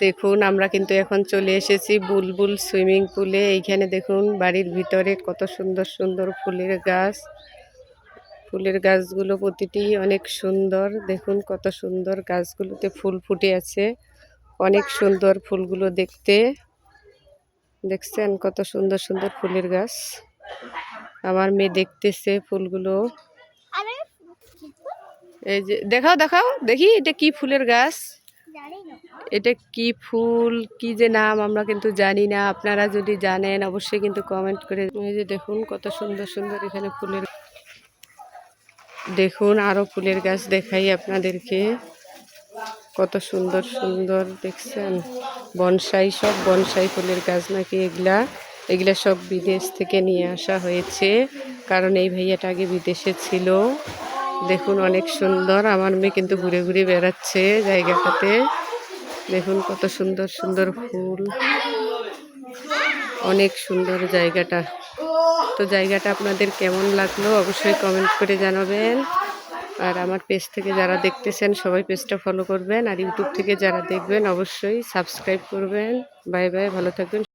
দেখুন আমরা কিন্তু এখন চলে এসেছি বুলবুল সুইমিং পুলে। এইখানে দেখুন বাড়ির ভিতরে কত সুন্দর সুন্দর ফুলের গাছ। ফুলের গাছগুলো প্রতিটি অনেক সুন্দর। দেখুন কত সুন্দর, গাছগুলোতে ফুল ফুটে আছে। অনেক সুন্দর ফুলগুলো দেখতে। দেখছেন কত সুন্দর সুন্দর ফুলের গাছ। আমার মেয়ে দেখতেছে ফুলগুলো। এই যে দেখাও দেখাও দেখি, এটা কি ফুলের গাছ, এটা কি ফুল, কি যে নাম আমরা কিন্তু জানি না। আপনারা যদি জানেন অবশ্যই কিন্তু কমেন্ট করে। এই যে দেখুন কত সুন্দর সুন্দর এখানে ফুলের। দেখুন আরো ফুলের গাছ দেখাই আপনাদেরকে, কত সুন্দর সুন্দর দেখছেন। বনসাই, সব বনসাই ফুলের গাছ নাকি এগুলা। এগুলা সব বিদেশ থেকে নিয়ে আসা হয়েছে, কারণ এই ভাইয়াটা আগে বিদেশে ছিল। দেখুন অনেক সুন্দর। আমার মেয়ে কিন্তু ঘুরে ঘুরে বেড়াচ্ছে জায়গাটাতে। দেখুন কত সুন্দর সুন্দর ফুল, অনেক সুন্দর জায়গাটা। তো জায়গাটা আপনাদের কেমন লাগলো অবশ্যই কমেন্ট করে জানাবেন। আর আমার পেজ থেকে যারা দেখতেছেন সবাই পেজটা ফলো করবেন, আর ইউটিউব থেকে যারা দেখবেন অবশ্যই সাবস্ক্রাইব করবেন। বাই বাই, ভালো থাকবেন।